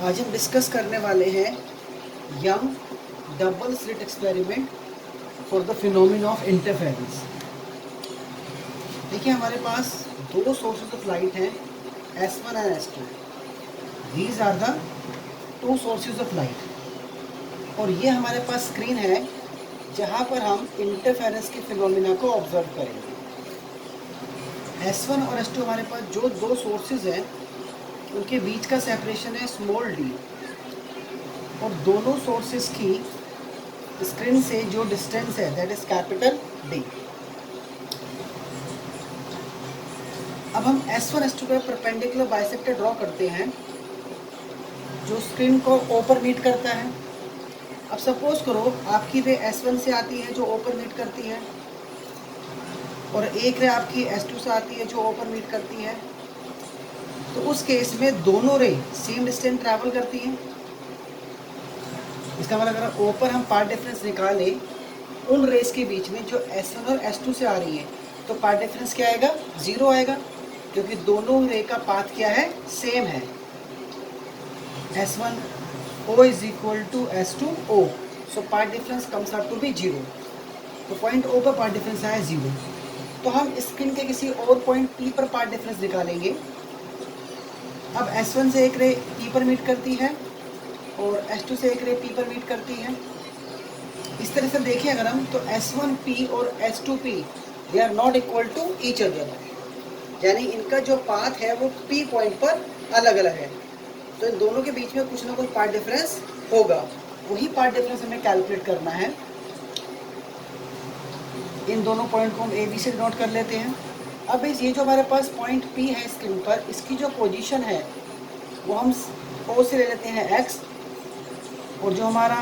आज हम डिस्कस करने वाले हैं Young double slit experiment for the phenomena of interference. देखिए हमारे पास दो सोर्सेज ऑफ लाइट हैं S1 and S2। These are the two sources of light और ये हमारे पास स्क्रीन है जहाँ पर हम इंटरफेरेंस के फिनोमिना को ऑब्जर्व करेंगे। S1 और S2 हमारे पास जो दो सोर्सेज हैं उनके बीच का सेपरेशन है स्मॉल d और दोनों सोर्सेज की स्क्रीन से जो डिस्टेंस है दैट इज कैपिटल D। अब हम S1 S2 का परपेंडिकुलर बाइसेक्टर ड्रॉ करते हैं जो स्क्रीन को O पर मीट करता है। अब सपोज करो आपकी रे S1 से आती है जो O पर मीट करती है और एक रे आपकी S2 से आती है जो O पर मीट करती है, तो उस केस में दोनों रे सेम डिस्टेंस ट्रैवल करती हैं। इसका मतलब अगर O पर हम पाथ डिफरेंस निकालें उन रेस के बीच में जो S1 और S2 से आ रही है तो पाथ डिफरेंस क्या आएगा, 0 आएगा, क्योंकि दोनों रे का पाथ क्या है, सेम है। S1O is equal to S2O, so path difference comes out to be 0। तो पॉइंट O पर पाथ डिफरेंस आया 0। तो हम स्क्रीन के किसी और पॉइंट P पर पाथ डिफरेंस निकालेंगे। अब S1 से एक रे P पर मीट करती है और S2 से एक रे P पर मीट करती है। इस तरह से देखें अगर हम तो S1P और S2P they are not equal to each other, यानी इनका जो पाथ है वो P पॉइंट पर अलग अलग है। तो इन दोनों के बीच में कुछ ना कुछ पाथ डिफरेंस होगा, वही पाथ डिफरेंस हमें कैलकुलेट करना है। इन दोनों पॉइंट को हम AB से नोट कर लेते हैं। अब इस ये जो हमारे पास पॉइंट P है स्क्रीन पर, इसकी जो पोजीशन है वो हम O से ले लेते हैं X, और जो हमारा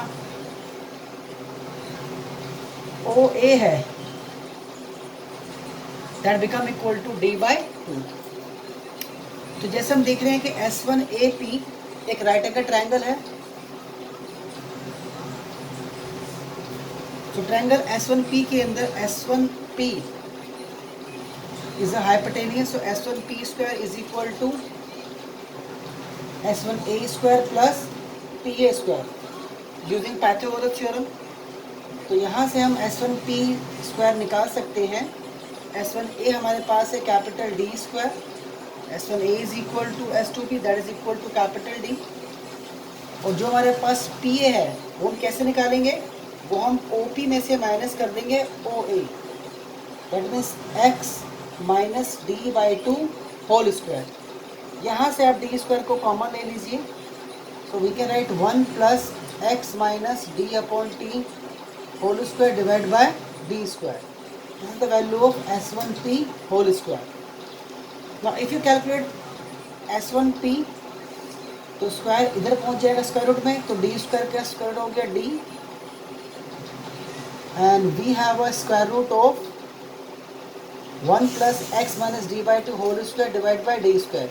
OA है that become equal to D/2। तो जैसे हम देख रहे हैं कि S1AP एक राइट एंगल ट्रायंगल है, तो ट्रायंगल S1P के अंदर S1P is a hypotenuse, so S1P square is equal to S1A square plus PA square using Pythagoras theorem. तो यहाँ से हम S1P स्क्वायर निकाल सकते हैं। S1A हमारे पास है capital D square, S1A is equal to S2P that is equal to capital D। और जो हमारे पास PA है वो हम कैसे निकालेंगे, वो हम OP में से माइनस कर देंगे OA, that means X minus D/2 whole square. यहाँ से आप D स्क्वायर को कॉमन ले लीजिए, so we can write 1 plus X minus D/T whole square divide by D square. This is the value of S1P whole square. Now if you calculate S1P तो square इधर पहुंच जाएगा square root में, तो D square का square root हो गया D, and we have a square root of 1 plus X minus D/2 whole square divide by D square.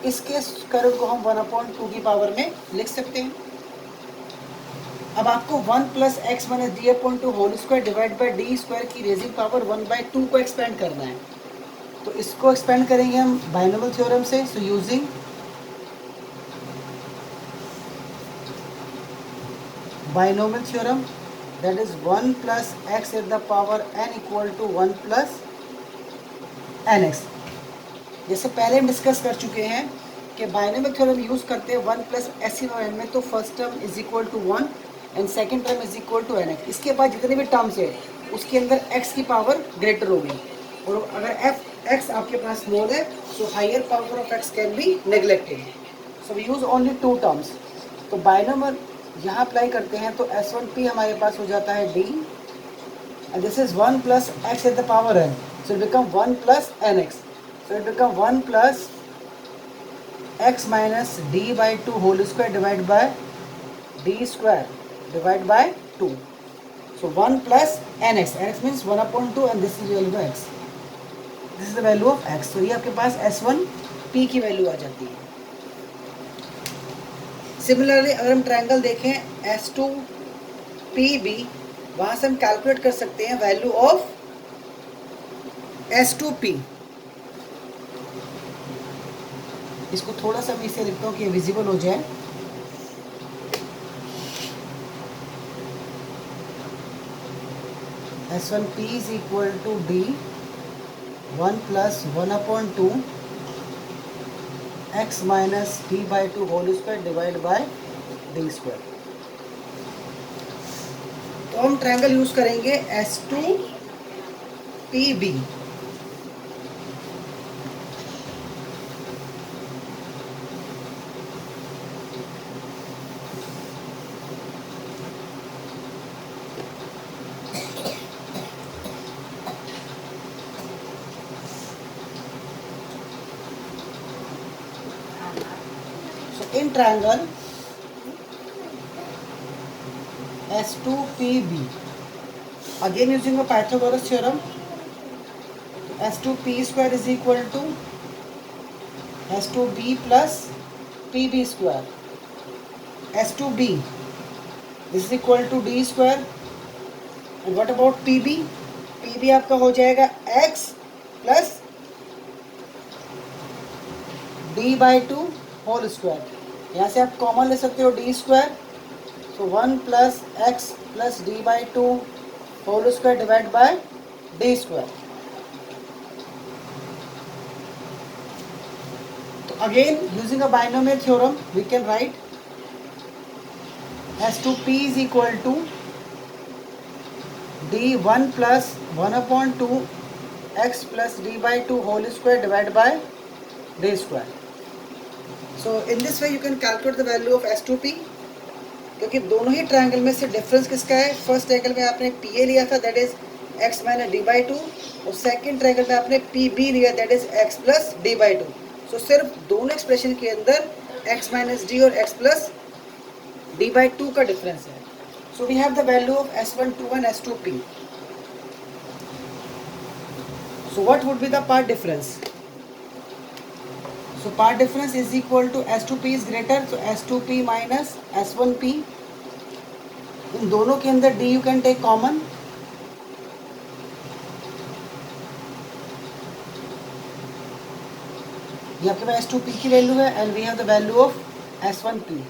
इसके स्क्वायर रूट को हम 1/2 की पावर में लिख सकते हैं। अब आपको 1 plus X minus D/2 whole square divide by D square की रेजिंग पावर 1/2 को एक्सपेंड करना है, तो इसको एक्सपेंड करेंगे हम बाइनोमियल थ्योरम से। So using binomial theorem that is 1 plus X at the power n equal to 1 plus nx। जैसे पहले हम डिस्कस कर चुके हैं कि बाइनोमियल थ्योरम यूज़ करते हैं 1 प्लस S इन और n में, तो first term is equal to 1 and second term is equal to nx। इसके बाद जितने भी टर्म्स है उसके अंदर x की पावर ग्रेटर होगी, और अगर x आपके पास स्मॉल है तो higher power of x can be neglected, so we use only 2 terms. तो बाइनोमियल यहाँ अप्लाई करते हैं तो S1P हमारे पास हो जाता है D, and this is 1 plus X at the power n, so it become 1 plus nx, so it become 1 plus X minus D/2 whole square divided by D square divided by 2, so 1 plus nx, nx means 1/2 and this is the value of x, this is the value of x। तो ये आपके पास S1P की value आ जाती है। Similarly अगर हम triangle देखें S2PB, वहाँ से हम कैलकुलेट कर सकते हैं वैल्यू ऑफ S2P। इसको थोड़ा सा मैं इसे लिखता हूँ कि विजिबल हो जाए। S1P is equal to D 1 plus 1 upon 2 x minus d by 2 whole square divided by d square। तो हम ट्रायंगल यूज करेंगे S2PB। In triangle S2PB, again using a Pythagoras theorem, S2P square is equal to S2B plus PB square। S2B is equal to D square। And what about PB? PB आपका हो जाएगा x plus D by 2 whole square. यहाँ से आप common ले सकते हो D square, तो 1 plus x plus D by 2 whole square divide by d square. तो again using a binomial theorem we can write S2P is equal to D1 plus 1 upon 2 x plus d by 2 whole square divided by d square। So in this way you can calculate the value of S2P, क्योंकि दोनों ही triangle में से difference किसका है। First triangle में आपने PA लिया था that is x minus D by 2, और सेकेंड ट्रायंगल में आपने PB लिया that is x plus D by 2। So सिर्फ दोनों एक्सप्रेशन के अंदर x माइनस डी और x प्लस डी बाई 2 का डिफरेंस है। So we have the value of S12 and S2P। So what would be the part difference? So part difference is equal to S2P is greater, so S2P minus S1P। इन दोनों के अंदर D you can take common, ये आपके पास S2P की value है and we have the value of S1P।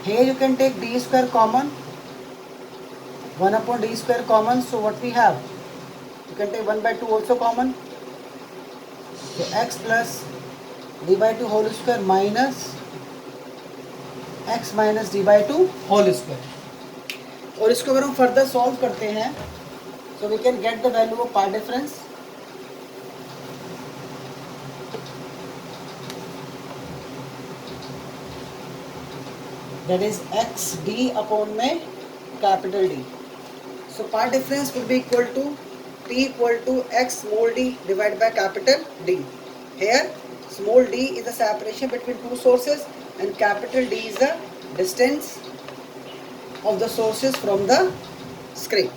Here you can take d square common, 1 upon d square common, so what we have? You can take 1 by 2 also common, so x plus d by 2 whole square minus x minus d by 2 whole square। और इसको अगर हम further solve करते हैं so we can get the value of part difference। That is x d upon में capital D। So part difference will be equal to P equal to x small d divided by capital D। Here small d is the separation between two sources and capital D is the distance of the sources from the screen।